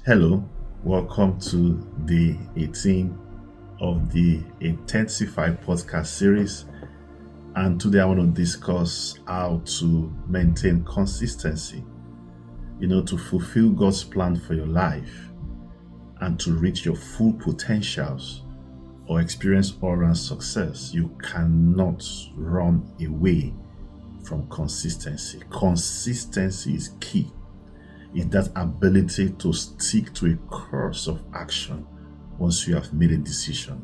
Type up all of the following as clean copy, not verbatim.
Hello, welcome to day 18 of the INTENSIFY podcast series. And today I want to discuss how to maintain consistency, to fulfill God's plan for your life and to reach your full potentials or experience all-round success. You cannot run away from consistency. Consistency is key. Is that ability to stick to a course of action once you have made a decision.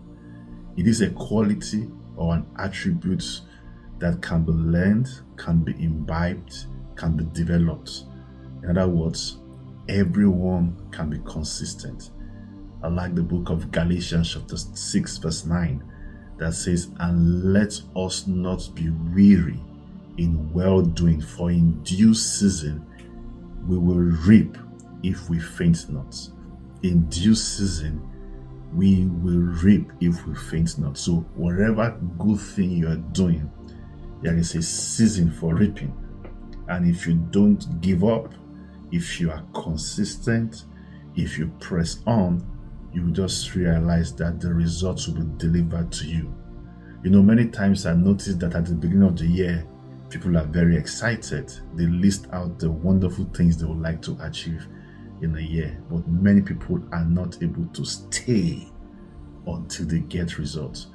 It is a quality or an attribute that can be learned, can be imbibed, can be developed. In other words, everyone can be consistent. I like the book of Galatians chapter 6 verse 9 that says, "And let us not be weary in well-doing, for in due season we will reap if we faint not." In due season, we will reap if we faint not. So whatever good thing you are doing, there is a season for reaping. And if you don't give up, if you are consistent, if you press on, you will just realize that the results will be delivered to you. Many times I noticed that at the beginning of the year, people are very excited. They list out the wonderful things they would like to achieve in a year. But many people are not able to stay until they get results.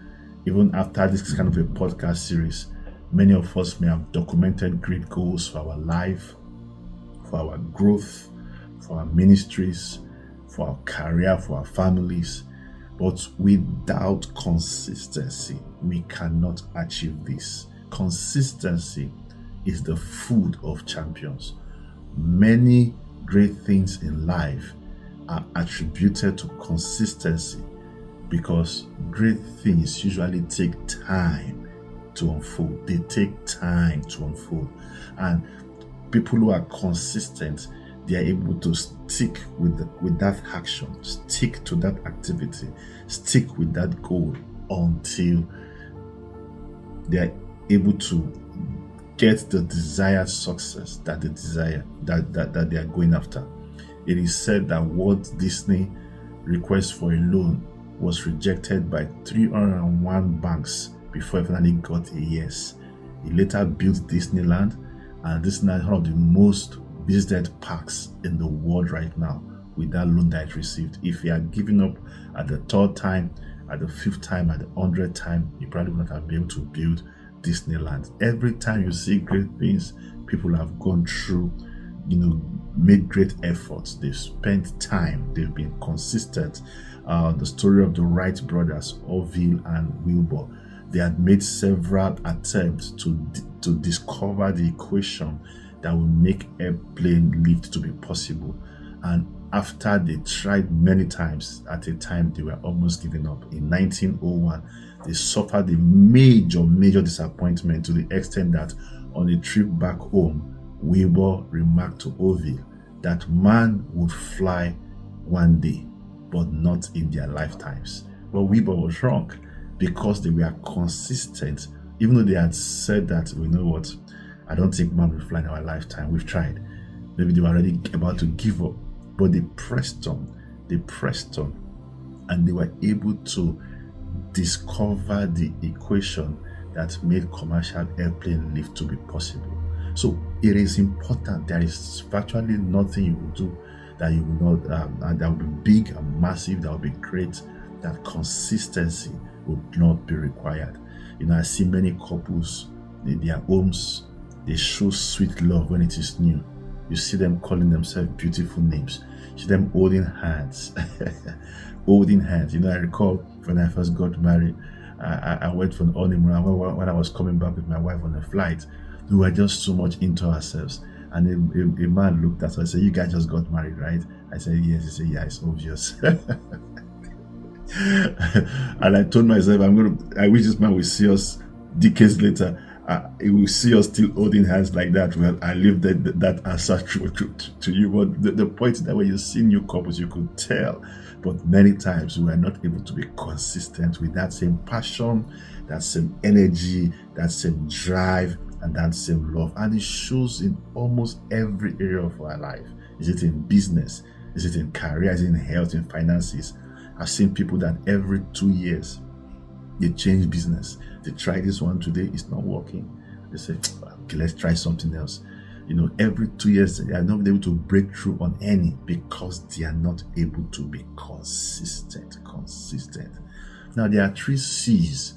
Even after this kind of a podcast series, many of us may have documented great goals for our life, for our growth, for our ministries, for our career, for our families. But without consistency, we cannot achieve this. Consistency is the food of champions. Many great things in life are attributed to consistency because great things usually take time to unfold. They take time to unfold. And people who are consistent, they are able to stick with that action, stick to that activity, stick with that goal until they are able to get the desired success that they desire, that they are going after. It is said that Walt Disney request for a loan was rejected by 301 banks before he finally got a yes. He later built Disneyland, and Disneyland is one of the most visited parks in the world right now with that loan that it received. If he had given up at the third time, at the fifth time, at the 100th time, he probably would not have been able to build Disneyland. Every time you see great things, people have gone through, made great efforts. They've spent time. They've been consistent. The story of the Wright brothers, Orville and Wilbur, they had made several attempts to discover the equation that will make airplane lift to be possible. And after they tried many times, at a time they were almost giving up. In 1901, they suffered a major disappointment to the extent that on a trip back home, Wilbur remarked to Orville that man would fly one day, but not in their lifetimes. But Wilbur was wrong because they were consistent, even though they had said that, I don't think man will fly in our lifetime. We've tried. Maybe they were already about to give up, but they pressed on, and they were able to discover the equation that made commercial airplane lift to be possible. So it is important. There is virtually nothing you will do that you will not, and that will be big and massive, that will be great, that consistency would not be required. I see many couples in their homes, they show sweet love when it is new. You see them calling themselves beautiful names. You see them holding hands. Holding hands. I recall when I first got married, I went for an honeymoon. When I was coming back with my wife on a flight, we were just so much into ourselves. And a man looked at us and said, "You guys just got married, right?" I said, "Yes." He said, "Yeah, it's obvious." And I told myself, I wish this man will see us decades later. He will see us still holding hands like that. Well, I leave that answer to you. But the point is that when you see new couples, you could tell. But many times we are not able to be consistent with that same passion, that same energy, that same drive, and that same love. And it shows in almost every area of our life. Is it in business? Is it in career? Is it in health, in finances? I've seen people that every 2 years they change business. They try this one today, it's not working. They say, okay, let's try something else. Every 2 years they are not able to break through on any because they are not able to be consistent. Now there are 3 C's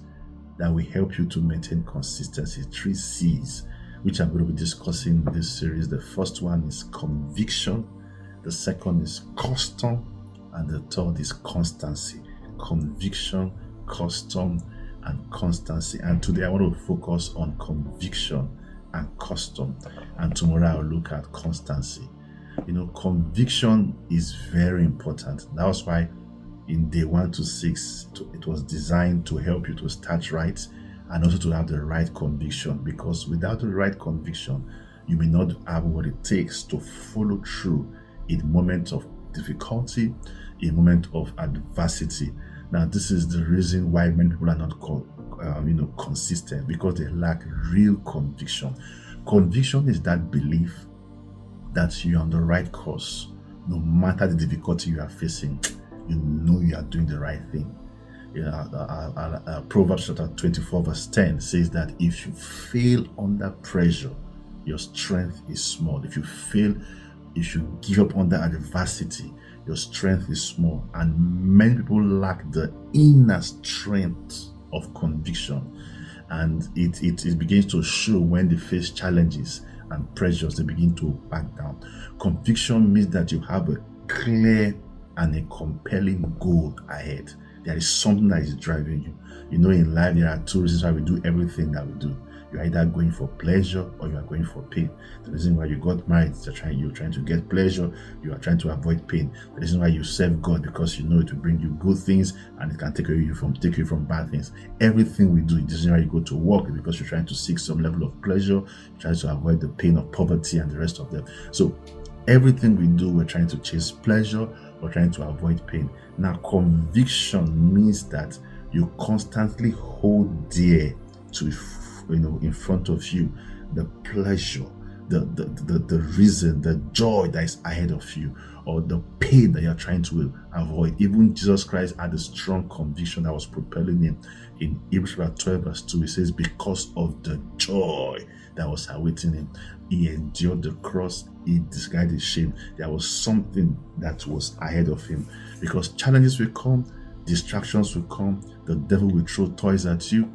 that will help you to maintain consistency. 3 C's, which I'm going to be discussing in this series. The first one is conviction, the second is custom, and the third is constancy. Conviction, custom, and constancy. And today I want to focus on conviction and custom, and tomorrow I'll look at constancy. Conviction is very important. That's why in day 1 to 6 it was designed to help you to start right and also to have the right conviction, because without the right conviction you may not have what it takes to follow through in moments of difficulty, in moment of adversity. Now this is the reason why many people are not consistent, because they lack real conviction. Conviction is that belief that you're on the right course. No matter the difficulty you are facing, you know you are doing the right thing. Proverbs chapter 24 verse 10 says that if you fail under pressure, your strength is small. If you give up under adversity, your strength is small. And many people lack the inner strength of conviction, and it begins to show when they face challenges and pressures. They begin to back down. Conviction means that you have a clear and a compelling goal ahead. There is something that is driving you. In life there are 2 reasons why we do everything that we do. You're either going for pleasure or you are going for pain. The reason why you got married is you're trying to get pleasure, you are trying to avoid pain. The reason why you serve God, because you know it will bring you good things and it can take you from bad things. Everything we do, the reason why you go to work is because you're trying to seek some level of pleasure, you're trying to avoid the pain of poverty and the rest of them. So everything we do, we're trying to chase pleasure, we're trying to avoid pain. Now conviction means that you constantly hold dear to in front of you the pleasure, the reason, the joy that is ahead of you, or the pain that you're trying to avoid. Even Jesus Christ had a strong conviction that was propelling him. In Hebrews 12 verse 2, it says, because of the joy that was awaiting him, he endured the cross, he disguised his shame. There was something that was ahead of him, because challenges will come, distractions will come, the devil will throw toys at you,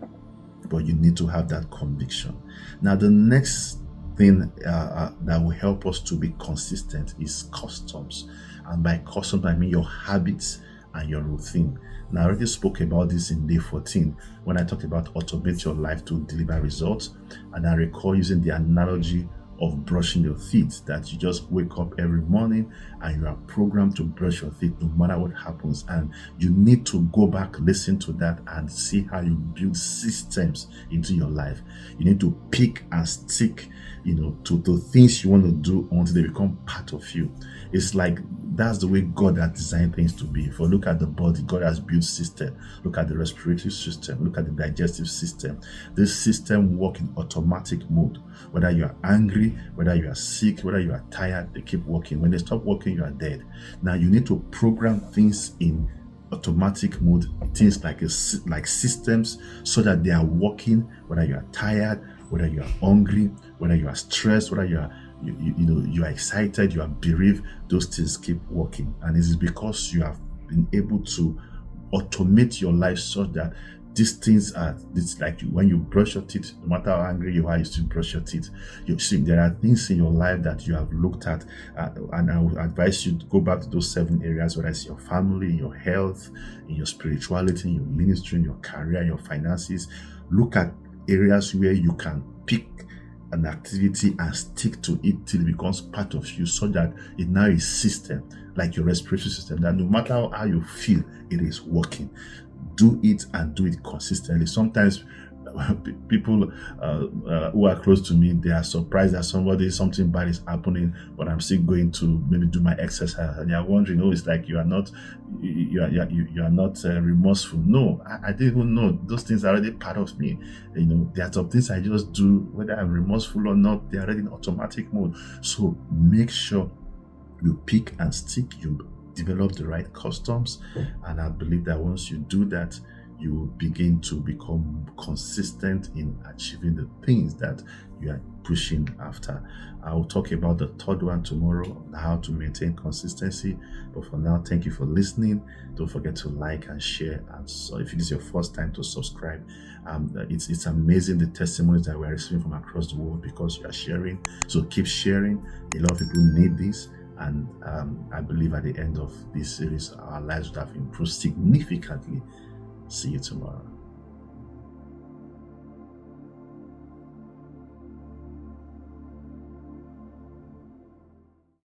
but you need to have that conviction. Now the next thing that will help us to be consistent is customs. And by customs I mean your habits and your routine. Now I already spoke about this in day 14 when I talked about automate your life to deliver results, and I recall using the analogy of brushing your teeth, that you just wake up every morning and you are programmed to brush your teeth no matter what happens, and you need to go back, listen to that, and see how you build systems into your life. You need to pick and stick to things you want to do until they become part of you. It's like that's the way God has designed things to be. If you look at the body, God has built system. Look at the respiratory system, look at the digestive system. This system works in automatic mode. Whether you are angry, whether you are sick, whether you are tired, they keep working. When they stop working, you are dead. Now you need to program things in automatic mode, things like systems, so that they are working whether you are tired, whether you are hungry, whether you are stressed, whether you are excited, you are bereaved. Those things keep working, and it is because you have been able to automate your life so that these things it's like when you brush your teeth, no matter how angry you are, you still brush your teeth. You see, there are things in your life that you have looked at, and I would advise you to go back to those 7 areas, whether it's your family, your health, in your spirituality, in your ministry, in your career, your finances. Look at areas where you can pick an activity and stick to it till it becomes part of you, so that it now is system, like your respiratory system, that no matter how you feel, it is working. Do it, and do it consistently. Sometimes people who are close to me, they are surprised that something bad is happening, but I'm still going to maybe do my exercise, and they are wondering, it's like you are not remorseful. No, I didn't even know those things are already part of me. There are some things I just do, whether I'm remorseful or not, they are already in automatic mode. So make sure You pick and stick, you develop the right customs, and I believe that once you do that, you will begin to become consistent in achieving the things that you are pushing after. I'll talk about the third one tomorrow, how to maintain consistency. But for now, thank you for listening. Don't forget to like and share. And so if it is your first time, to subscribe. It's amazing the testimonies that we're receiving from across the world because you are sharing. So keep sharing. A lot of people need this. And I believe at the end of this series, our lives would have improved significantly. See you tomorrow.